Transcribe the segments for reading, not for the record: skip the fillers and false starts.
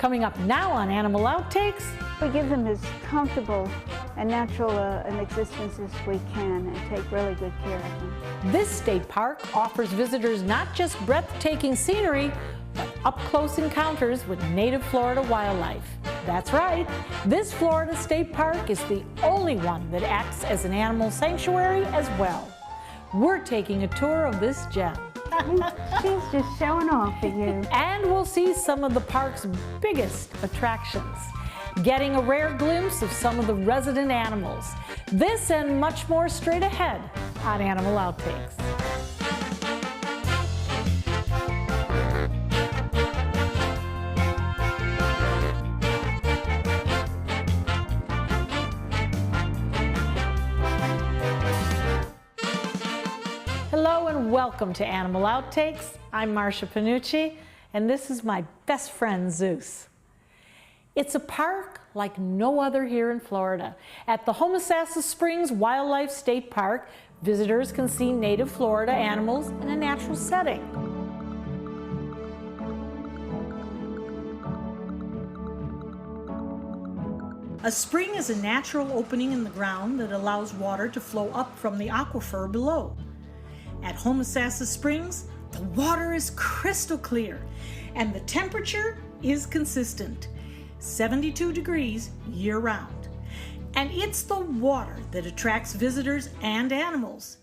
Coming up now on Animal Outtakes. We give them as comfortable and natural an existence as we can and take really good care of them. This state park offers visitors not just breathtaking scenery, but up-close encounters with native Florida wildlife. That's right, this Florida State Park is the only one that acts as an animal sanctuary as well. We're taking a tour of this gem. She's just showing off for you. And we'll see some of the park's biggest attractions, getting a rare glimpse of some of the resident animals. This and much more straight ahead on Animal Outtakes. Hello and welcome to Animal Outtakes. I'm Marcia Panucci, and this is my best friend, Zeus. It's a park like no other here in Florida. At the Homosassa Springs Wildlife State Park, visitors can see native Florida animals in a natural setting. A spring is a natural opening in the ground that allows water to flow up from the aquifer below. At Homosassa Springs, the water is crystal clear and the temperature is consistent, 72 degrees year-round. And it's the water that attracts visitors and animals.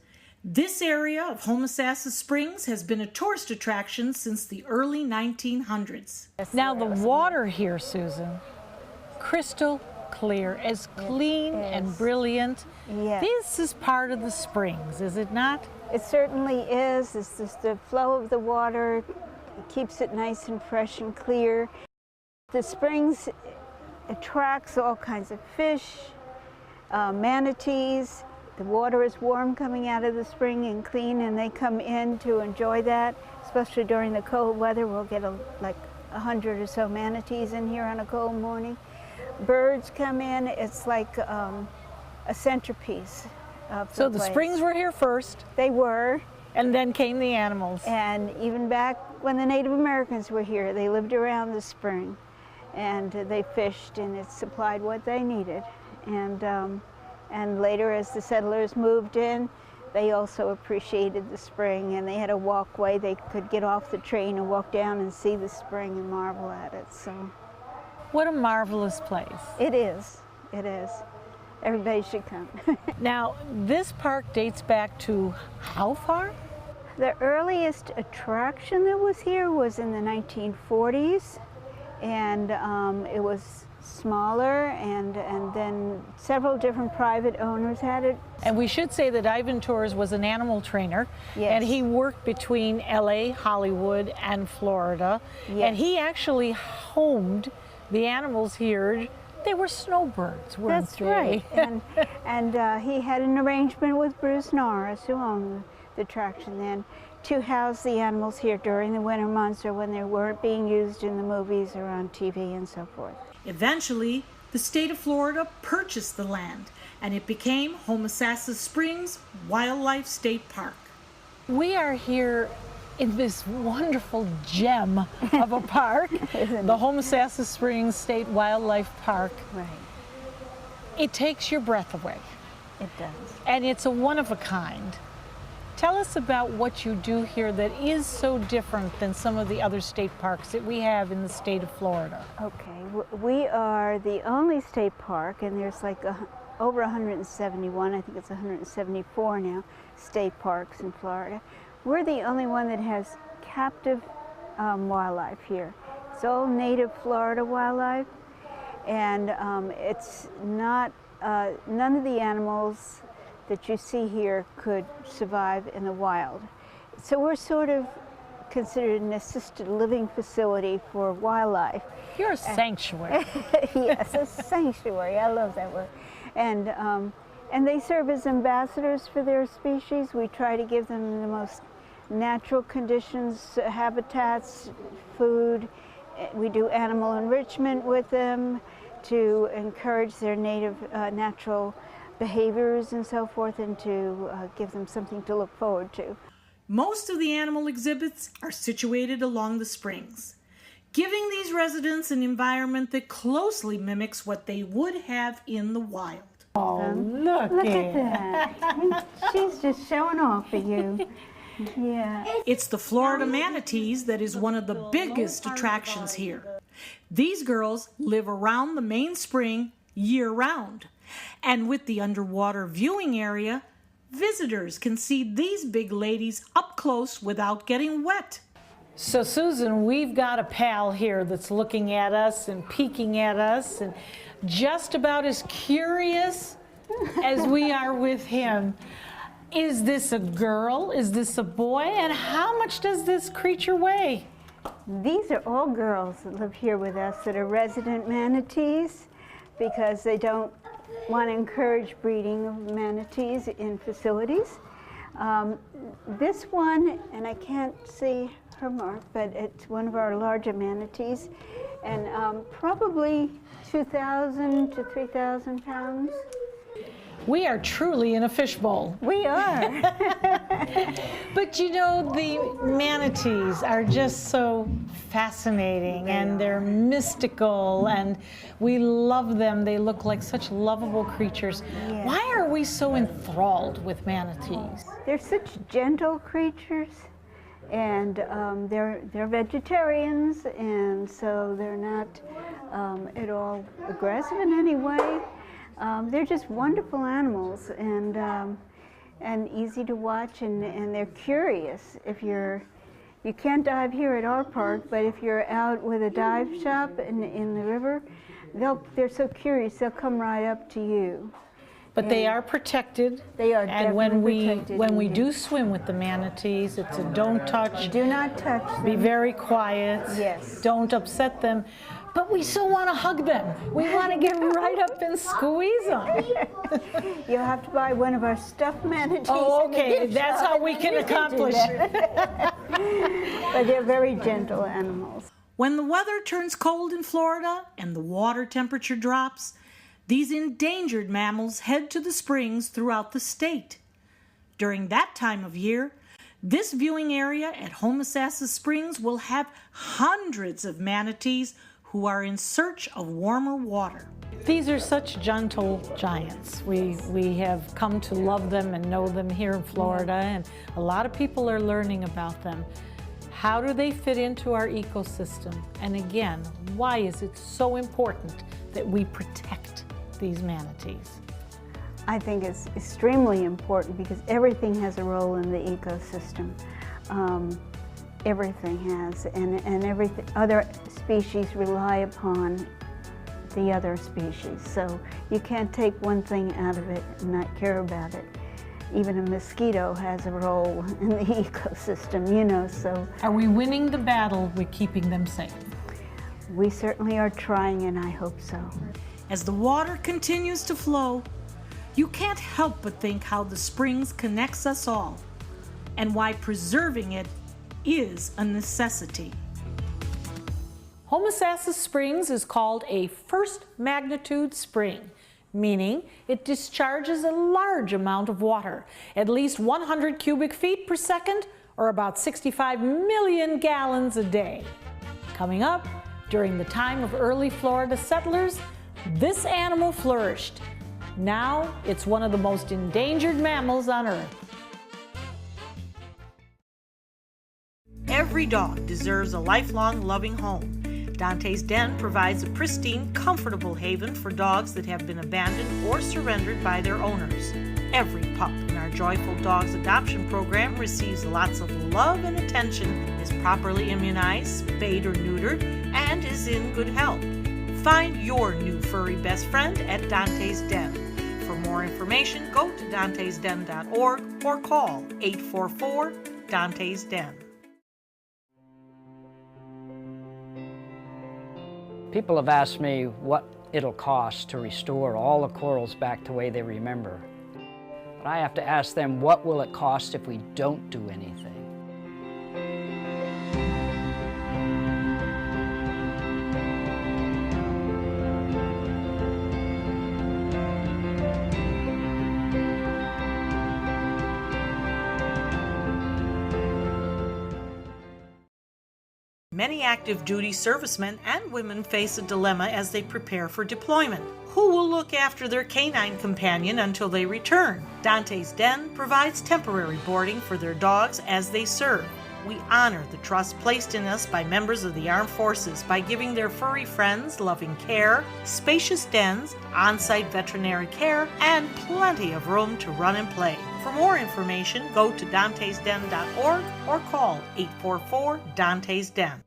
This area of Homosassa Springs has been a tourist attraction since the early 1900s. Now the water here, Susan, crystal clear, as clean and brilliant. Yes. This is part of the springs, is it not? It certainly is. It's just the flow of the water. It keeps it nice and fresh and clear. The springs attracts all kinds of fish, manatees. The water is warm coming out of the spring and clean, and they come in to enjoy that, especially during the cold weather. We'll get like 100 or so manatees in here on a cold morning. Birds come in. It's like a centerpiece. So the springs were here first. They were. And then came the animals. And even back when the Native Americans were here, they lived around the spring. And they fished, and it supplied what they needed. And later, as the settlers moved in, they also appreciated the spring, and they had a walkway. They could get off the train and walk down and see the spring and marvel at it. So, what a marvelous place. It is. It is. Everybody should come. Now, this park dates back to how far? The earliest attraction that was here was in the 1940s, and it was smaller, and then several different private owners had it. And we should say that Ivan Tours was an animal trainer, yes. And he worked between LA, Hollywood, and Florida, yes. And he actually homed the animals here. They were snowbirds, weren't That's they? right. And he had an arrangement with Bruce Norris, who owned the attraction then, to house the animals here during the winter months or when they weren't being used in the movies or on TV and so forth. Eventually, the state of Florida purchased the land, and it became Homosassa Springs Wildlife State Park. We are here in this wonderful gem of a park, the Homosassa Springs State Wildlife Park. Right. It takes your breath away. It does. And it's a one of a kind. Tell us about what you do here that is so different than some of the other state parks that we have in the state of Florida. Okay, we are the only state park, and there's like over 171, I think it's 174 now, state parks in Florida. We're the only one that has captive wildlife here. It's all native Florida wildlife, and it's not, none of the animals that you see here could survive in the wild. So we're sort of considered an assisted living facility for wildlife. You're a sanctuary. Yes, a sanctuary. I love that word. And they serve as ambassadors for their species. We try to give them the most natural conditions, habitats, food. We do animal enrichment with them to encourage their native natural behaviors and so forth, and to give them something to look forward to. Most of the animal exhibits are situated along the springs. giving these residents an environment that closely mimics what they would have in the wild. Oh, look at that. She's just showing off for you. Yeah. It's the Florida manatees that is one of the biggest attractions here. These girls live around the main spring year-round. And with the underwater viewing area, visitors can see these big ladies up close without getting wet. So Susan, we've got a pal here that's looking at us and peeking at us and just about as curious as we are with him. Is this a girl? Is this a boy? And how much does this creature weigh? These are all girls that live here with us that are resident manatees because they don't want to encourage breeding of manatees in facilities. This one, and I can't see her mark, but it's one of our larger manatees, and probably 2,000 to 3,000 pounds. We are truly in a fishbowl. We are. But you know, the manatees are just so fascinating and they're mystical and we love them. They look like such lovable creatures. Yeah. Why are we so enthralled with manatees? They're such gentle creatures, and they're vegetarians, and so they're not at all aggressive in any way. They're just wonderful animals and easy to watch, and they're curious. You can't dive here at our park, but if you're out with a dive shop in the river, they're so curious, they'll come right up to you. But they are protected. They are and when protected. we do swim with the manatees, it's a don't touch. Do not touch them. Be very quiet. Yes. Don't upset them. But we still want to hug them. We want to get right up and squeeze them. You'll have to buy one of our stuffed manatees. Oh, okay. That's how we can accomplish it. But they're very gentle animals. When the weather turns cold in Florida and the water temperature drops, these endangered mammals head to the springs throughout the state. During that time of year, this viewing area at Homosassa Springs will have hundreds of manatees who are in search of warmer water. These are such gentle giants. We have come to love them and know them here in Florida, and a lot of people are learning about them. How do they fit into our ecosystem? And again, why is it so important that we protect these manatees? I think it's extremely important because everything has a role in the ecosystem. Everything has, and other species rely upon the other species. So you can't take one thing out of it and not care about it. Even a mosquito has a role in the ecosystem, you know, so. Are we winning the battle with keeping them safe? We certainly are trying, and I hope so. As the water continues to flow, you can't help but think how the springs connects us all and why preserving it is a necessity. Homosassa Springs is called a first magnitude spring, meaning it discharges a large amount of water, at least 100 cubic feet per second, or about 65 million gallons a day. Coming up, during the time of early Florida settlers, this animal flourished. Now it's one of the most endangered mammals on Earth. Every dog deserves a lifelong loving home. Dante's Den provides a pristine, comfortable haven for dogs that have been abandoned or surrendered by their owners. Every pup in our Joyful Dogs adoption program receives lots of love and attention, is properly immunized, spayed or neutered, and is in good health. Find your new furry best friend at Dante's Den. For more information, go to dantesden.org or call 844-DANTES-DEN. People have asked me what it'll cost to restore all the corals back the way they remember. But I have to ask them, what will it cost if we don't do anything? Many active duty servicemen and women face a dilemma as they prepare for deployment. Who will look after their canine companion until they return? Dante's Den provides temporary boarding for their dogs as they serve. We honor the trust placed in us by members of the armed forces by giving their furry friends loving care, spacious dens, on-site veterinary care, and plenty of room to run and play. For more information, go to dantesden.org or call 844-DANTES-DEN.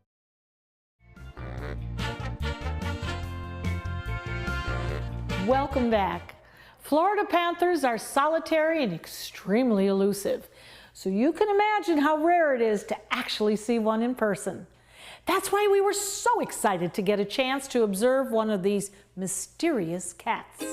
Welcome back. Florida panthers are solitary and extremely elusive, so you can imagine how rare it is to actually see one in person. That's why we were so excited to get a chance to observe one of these mysterious cats.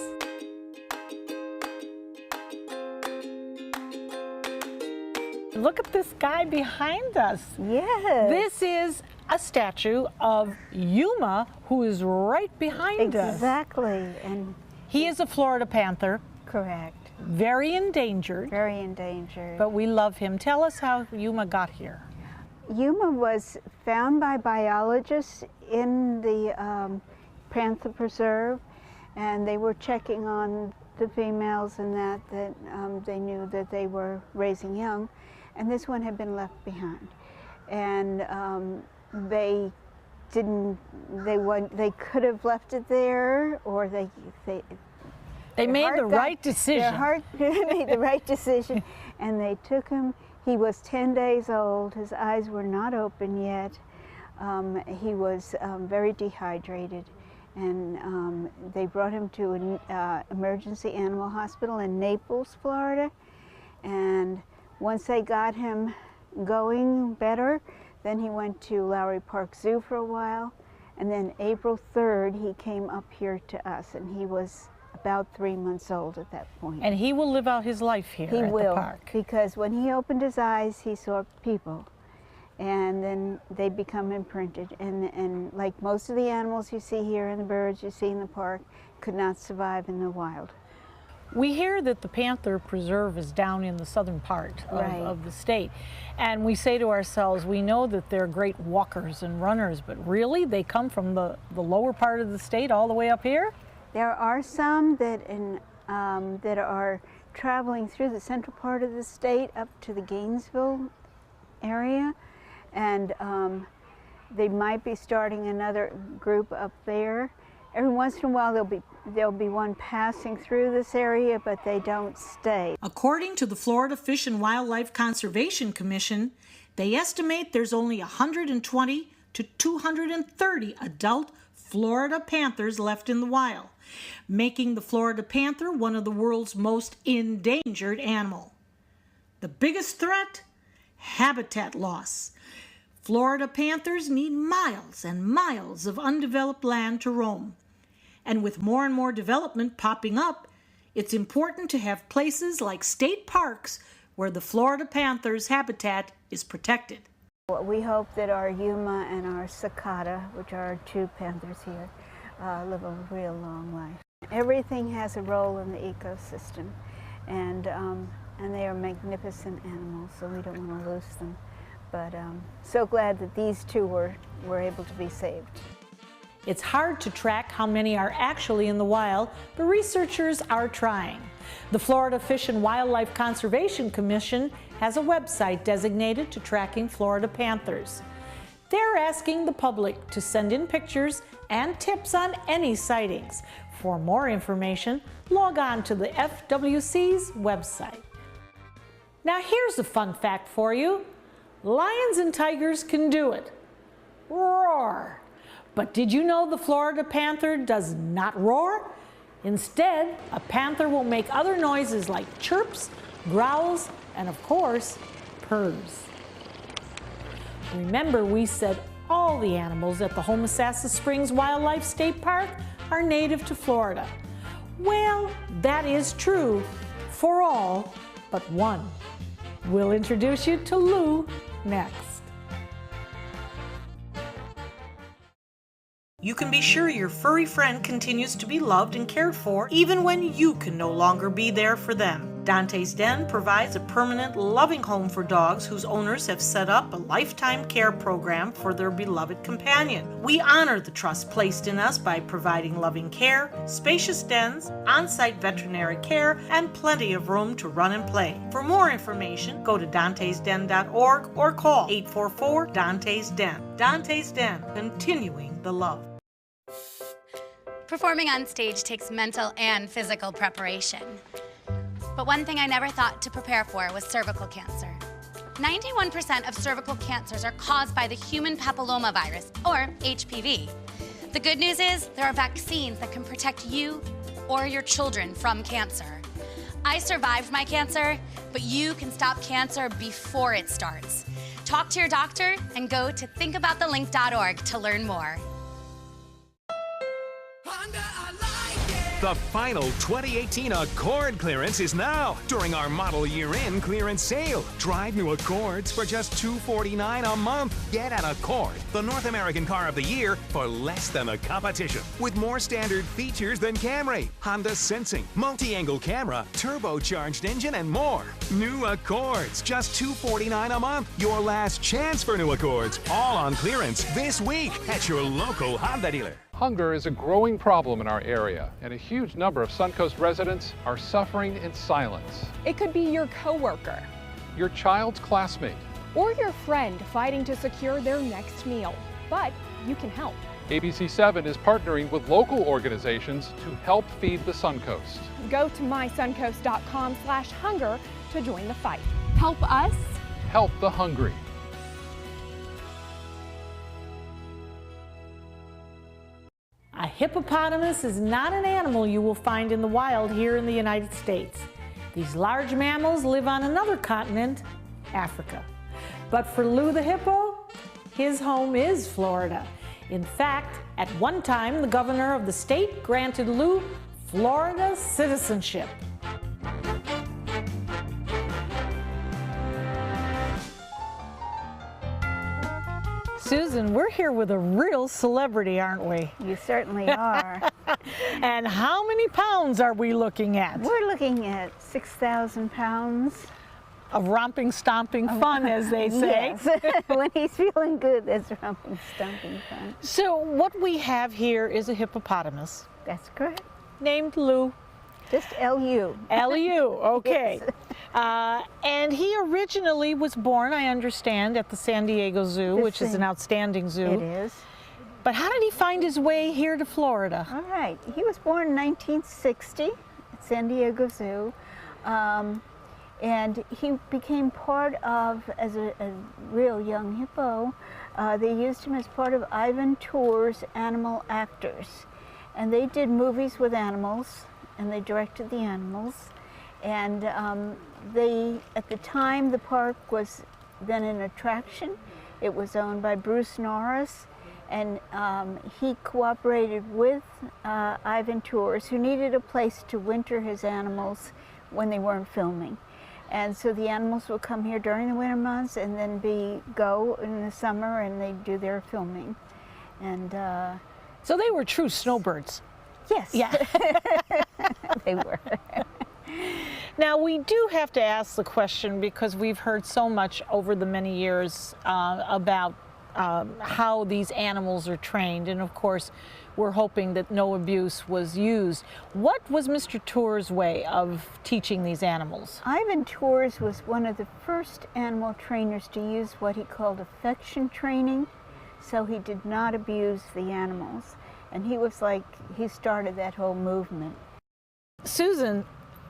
Look at this guy behind us. Yes. This is a statue of Yuma, who is right behind us. Exactly. And He is a Florida panther, correct. very endangered, Very endangered. but we love him. Tell us how Yuma got here. Yuma was found by biologists in the Panther Preserve, and they were checking on the females and that they knew that they were raising young, and this one had been left behind. And they could have left it there, or they made the right decision. Their heart made the right decision, and they took him. He was 10 days old. His eyes were not open yet. He was very dehydrated, and they brought him to an emergency animal hospital in Naples, Florida. And once they got him going better, then he went to Lowry Park Zoo for a while, and then April 3rd he came up here to us, and he was about 3 months old at that point. And he will live out his life here He at will, the park. because when he opened his eyes, he saw people, and then they become imprinted. And like most of the animals you see here and the birds you see in the park, could not survive in the wild. We hear that the Panther Preserve is down in the southern part of the state. And we say to ourselves, we know that they're great walkers and runners, but really they come from the lower part of the state all the way up here? There are some that that are traveling through the central part of the state up to the Gainesville area, and they might be starting another group up there. Every once in a while there'll be one passing through this area, but they don't stay. According to the Florida Fish and Wildlife Conservation Commission, they estimate there's only 120 to 230 adult Florida panthers left in the wild, making the Florida panther one of the world's most endangered animal. The biggest threat? Habitat loss. Florida panthers need miles and miles of undeveloped land to roam. And with more and more development popping up, it's important to have places like state parks where the Florida panther's habitat is protected. We hope that our Yuma and our Cicada, which are our two panthers here, live a real long life. Everything has a role in the ecosystem, and they are magnificent animals, so we don't want to lose them. But so glad that these two were able to be saved. It's hard to track how many are actually in the wild, but researchers are trying. The Florida Fish and Wildlife Conservation Commission has a website designated to tracking Florida panthers. They're asking the public to send in pictures and tips on any sightings. For more information, log on to the FWC's website. Now here's a fun fact for you. Lions and tigers can do it. Roar! But did you know the Florida panther does not roar? Instead, a panther will make other noises like chirps, growls, and of course, purrs. Remember, we said all the animals at the Homosassa Springs Wildlife State Park are native to Florida. Well, that is true for all but one. We'll introduce you to Lou next. You can be sure your furry friend continues to be loved and cared for even when you can no longer be there for them. Dante's Den provides a permanent, loving home for dogs whose owners have set up a lifetime care program for their beloved companion. We honor the trust placed in us by providing loving care, spacious dens, on-site veterinary care, and plenty of room to run and play. For more information, go to dantesden.org or call 844-DANTES Den. Dante's Den, continuing the love. Performing on stage takes mental and physical preparation. But one thing I never thought to prepare for was cervical cancer. 91% of cervical cancers are caused by the human papillomavirus, or HPV. The good news is there are vaccines that can protect you or your children from cancer. I survived my cancer, but you can stop cancer before it starts. Talk to your doctor and go to thinkaboutthelink.org to learn more. The final 2018 Accord clearance is now during our model year-end clearance sale. Drive new Accords for just $249 a month. Get an Accord, the North American car of the year, for less than the competition. With more standard features than Camry, Honda Sensing, multi-angle camera, turbocharged engine, and more. New Accords, just $249 a month. Your last chance for new Accords, all on clearance this week at your local Honda dealer. Hunger is a growing problem in our area, and a huge number of Suncoast residents are suffering in silence. It could be your coworker, Your child's classmate. or your friend fighting to secure their next meal. But you can help. ABC7 is partnering with local organizations to help feed the Suncoast. Go to mysuncoast.com/hunger to join the fight. Help us. Help the hungry. A hippopotamus is not an animal you will find in the wild here in the United States. These large mammals live on another continent, Africa. But for Lou the hippo, his home is Florida. In fact, at one time, the governor of the state granted Lou Florida citizenship. Susan, we're here with a real celebrity, aren't we? You certainly are. And how many pounds are we looking at? We're looking at 6,000 pounds. Of romping, stomping fun, as they say. Yes. When he's feeling good, that's romping, stomping fun. So what we have here is a hippopotamus That's correct. named Lou. Just L-U. L-U, okay. Yes. And he originally was born, I understand, at the San Diego Zoo, which is an outstanding zoo. It is. But how did he find his way here to Florida? All right. He was born in 1960 at San Diego Zoo. And he became part of, as a real young hippo, they used him as part of Ivan Tour's Animal Actors. And they did movies with animals, and they directed the animals. And at the time, the park was then an attraction. It was owned by Bruce Norris, and he cooperated with Ivan Tours, who needed a place to winter his animals when they weren't filming. And so the animals would come here during the winter months and then go in the summer, and they'd do their filming. And So they were true snowbirds. yes, Yeah. they were. Now, we do have to ask the question, because we've heard so much over the many years about how these animals are trained, and of course we're hoping that no abuse was used. What was Mr. Tour's way of teaching these animals? Ivan Tours was one of the first animal trainers to use what he called affection training, so he did not abuse the animals. And he started that whole movement. Susan,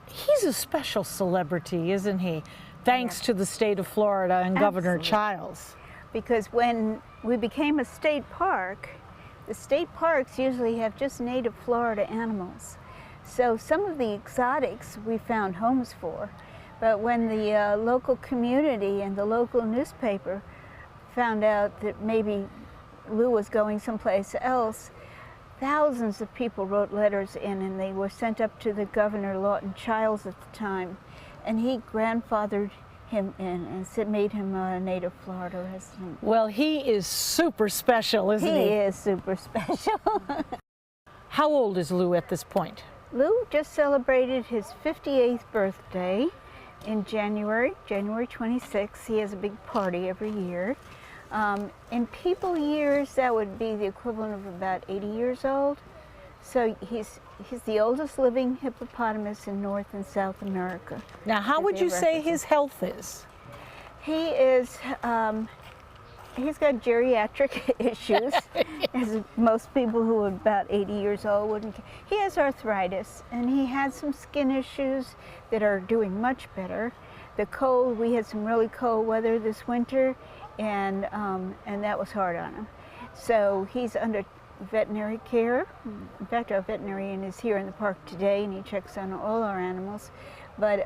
he's a special celebrity, isn't he? Thanks to the state of Florida and Governor Absolutely. Childs. Because when we became a state park, the state parks usually have just native Florida animals. So some of the exotics we found homes for, but when the local community and the local newspaper found out that maybe Lou was going someplace else, thousands of people wrote letters in, and they were sent up to the Governor Lawton Childs at the time, and he grandfathered him in and made him a native Florida resident. Well, he is super special, isn't he? He is super special. How old is Lou at this point? Lou just celebrated his 58th birthday in January 26th. He has a big party every year. In people years, that would be the equivalent of about 80 years old. So he's the oldest living hippopotamus in North and South America. Now, how would you say his health is? He is, he's got geriatric issues, as most people who are about 80 years old wouldn't. He has arthritis, and he had some skin issues that are doing much better. The cold, we had some really cold weather this winter, and that was hard on him. So he's under veterinary care. In fact, our veterinarian is here in the park today, and he checks on all our animals. But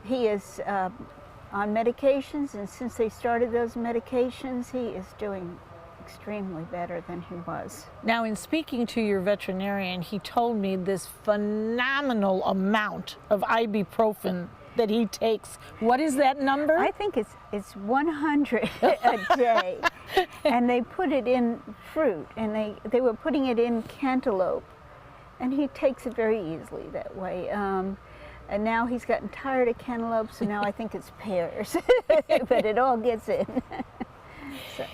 he is on medications, and since they started those medications, he is doing extremely better than he was. Now, in speaking to your veterinarian, he told me this phenomenal amount of ibuprofen that he takes. What is that number? I think it's 100 a day, and they put it in fruit, and they were putting it in cantaloupe, and he takes it very easily that way. And now he's gotten tired of cantaloupe, so now I think it's pears, but it all gets in. So.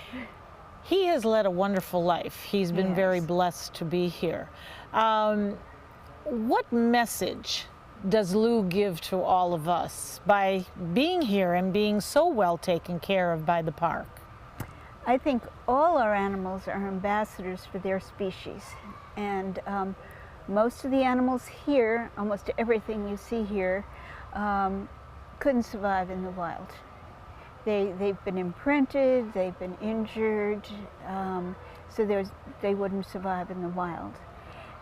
He has led a wonderful life. He's been very blessed to be here. What message does Lou give to all of us by being here and being so well taken care of by the park? I think all our animals are ambassadors for their species, and most of the animals here, almost everything you see here, couldn't survive in the wild. They've been imprinted, they've been injured, so they wouldn't survive in the wild.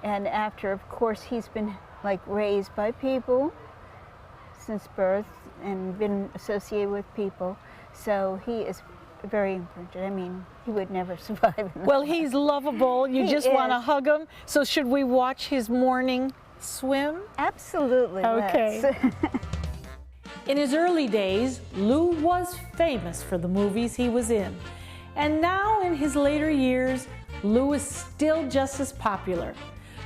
And after, of course, he's been like raised by people since birth and been associated with people, so he is very imprinted. I mean, he would never survive in the Well, wild. he's lovable. You just want to hug him. So should we watch his morning swim? Absolutely. Okay. Let's. In his early days, Lou was famous for the movies he was in. And now in his later years, Lou is still just as popular.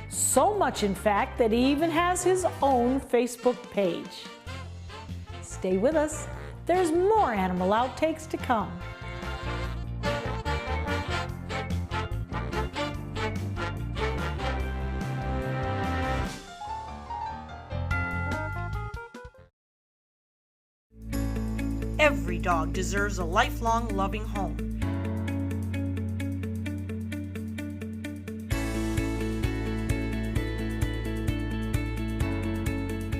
So much, in fact, that he even has his own Facebook page. Stay with us. There's more Animal Outtakes to come. Every dog deserves a lifelong loving home.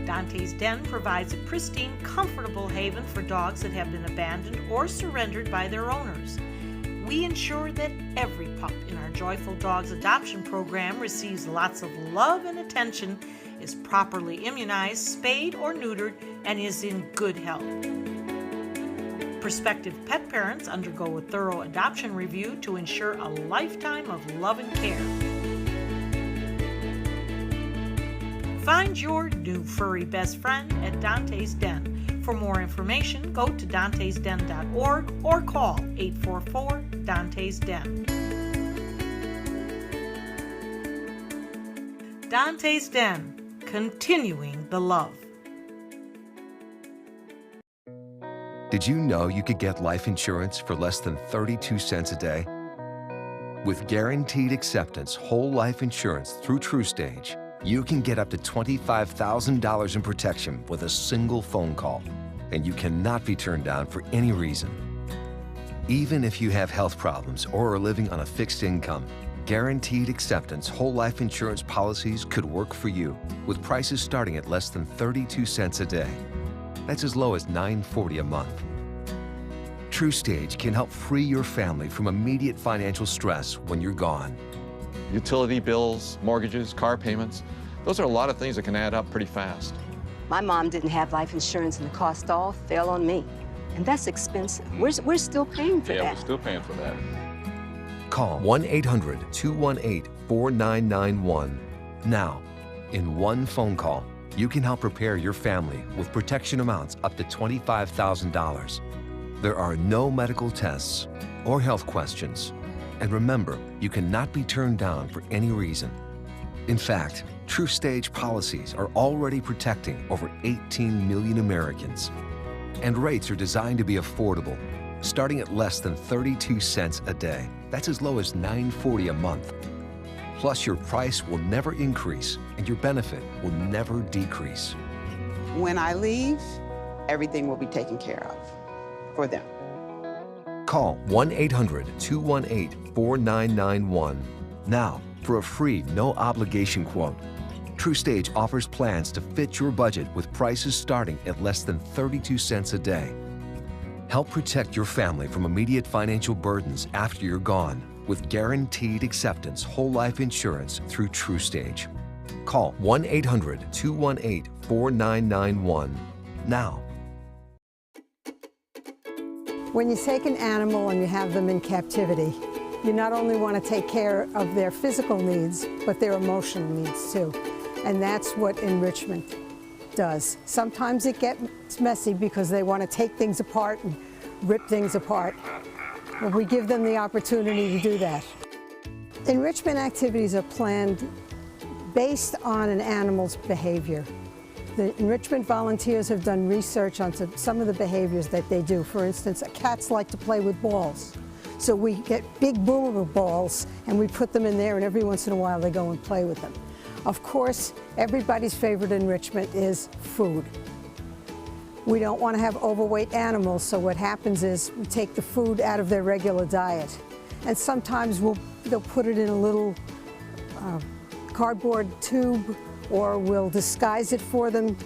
Dante's Den provides a pristine, comfortable haven for dogs that have been abandoned or surrendered by their owners. We ensure that every pup in our Joyful Dogs adoption program receives lots of love and attention, is properly immunized, spayed or neutered, and is in good health. Prospective pet parents undergo a thorough adoption review to ensure a lifetime of love and care. Find your new furry best friend at Dante's Den. For more information, go to dantesden.org or call 844-DANTES-DEN. Dante's Den, continuing the love. Did you know you could get life insurance for less than 32 cents a day? With guaranteed acceptance whole life insurance through TrueStage, you can get up to $25,000 in protection with a single phone call, and you cannot be turned down for any reason. Even if you have health problems or are living on a fixed income, guaranteed acceptance whole life insurance policies could work for you, with prices starting at less than 32 cents a day. That's as low as $9.40 a month. TrueStage can help free your family from immediate financial stress when you're gone. Utility bills, mortgages, car payments, those are a lot of things that can add up pretty fast. My mom didn't have life insurance and the cost all fell on me. And that's expensive. We're still paying for that. Yeah, we're still paying for that. Call 1-800-218-4991. Now, in one phone call, you can help prepare your family with protection amounts up to $25,000. There are no medical tests or health questions. And remember, you cannot be turned down for any reason. In fact, TruStage policies are already protecting over 18 million Americans. And rates are designed to be affordable, starting at less than 32 cents a day. That's as low as $9.40 a month. Plus, your price will never increase and your benefit will never decrease. When I leave, everything will be taken care of for them. Call 1-800-218-4991 now for a free, no-obligation quote. TruStage offers plans to fit your budget with prices starting at less than 32 cents a day. Help protect your family from immediate financial burdens after you're gone with guaranteed acceptance whole life insurance through TruStage. Call 1-800-218-4991 now. When you take an animal and you have them in captivity, you not only want to take care of their physical needs, but their emotional needs too. And that's what enrichment does. Sometimes it gets messy because they want to take things apart and rip things apart. But we give them the opportunity to do that. Enrichment activities are planned based on an animal's behavior. The enrichment volunteers have done research on some of the behaviors that they do. For instance, cats like to play with balls. So we get big boomer balls and we put them in there, and every once in a while they go and play with them. Of course, everybody's favorite enrichment is food. We don't want to have overweight animals, so what happens is we take the food out of their regular diet. And sometimes they'll put it in a little cardboard tube, or we'll disguise it for them,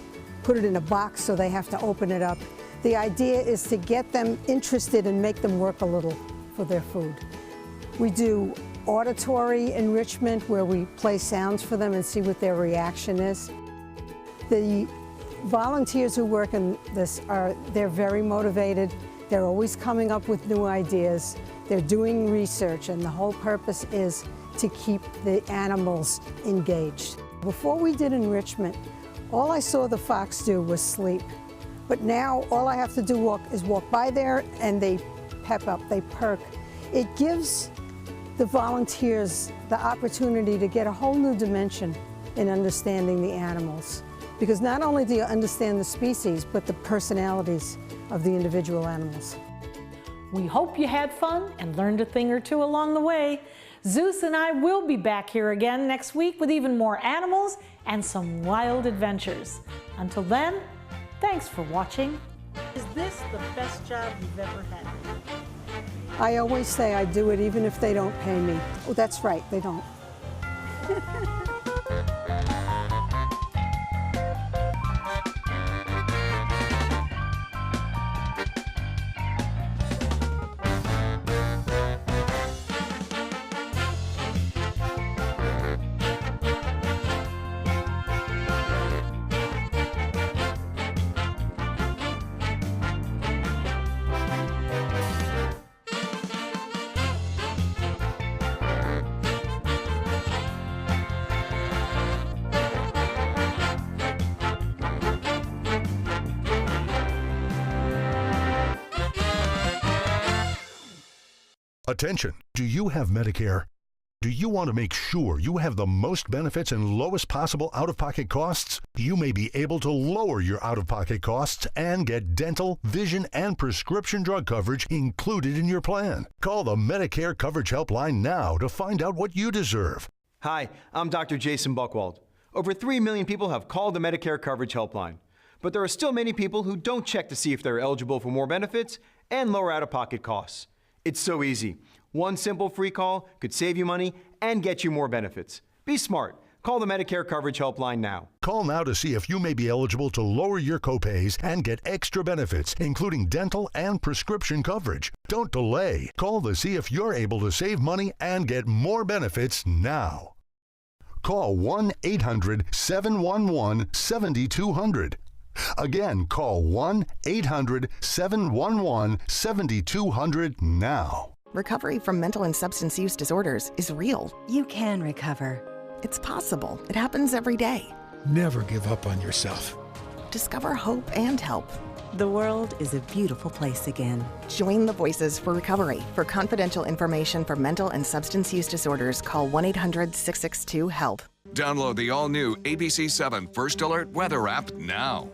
put it in a box so they have to open it up. The idea is to get them interested and make them work a little for their food. We do auditory enrichment where we play sounds for them and see what their reaction is. The volunteers who work in this they're very motivated. They're always coming up with new ideas. They're doing research, and the whole purpose is to keep the animals engaged. Before we did enrichment, all I saw the fox do was sleep. But now all I have to do is walk by there and they pep up, they perk. It gives the volunteers the opportunity to get a whole new dimension in understanding the animals. Because not only do you understand the species, but the personalities of the individual animals. We hope you had fun and learned a thing or two along the way. Zeus and I will be back here again next week with even more animals and some wild adventures. Until then, thanks for watching. Is this the best job you've ever had? I always say I do it even if they don't pay me. Oh, that's right, they don't. Attention, do you have Medicare? Do you want to make sure you have the most benefits and lowest possible out-of-pocket costs? You may be able to lower your out-of-pocket costs and get dental, vision, and prescription drug coverage included in your plan. Call the Medicare Coverage Helpline now to find out what you deserve. Hi, I'm Dr. Jason Buchwald. Over 3 million people have called the Medicare Coverage Helpline, but there are still many people who don't check to see if they're eligible for more benefits and lower out-of-pocket costs. It's so easy. One simple free call could save you money and get you more benefits. Be smart. Call the Medicare Coverage Helpline now. Call now to see if you may be eligible to lower your copays and get extra benefits, including dental and prescription coverage. Don't delay. Call to see if you're able to save money and get more benefits now. Call 1-800-711-7200. Again, call 1-800-711-7200 now. Recovery from mental and substance use disorders is real. You can recover. It's possible. It happens every day. Never give up on yourself. Discover hope and help. The world is a beautiful place again. Join the Voices for Recovery. For confidential information for mental and substance use disorders, call 1-800-662-HELP. Download the all-new ABC7 First Alert Weather app now.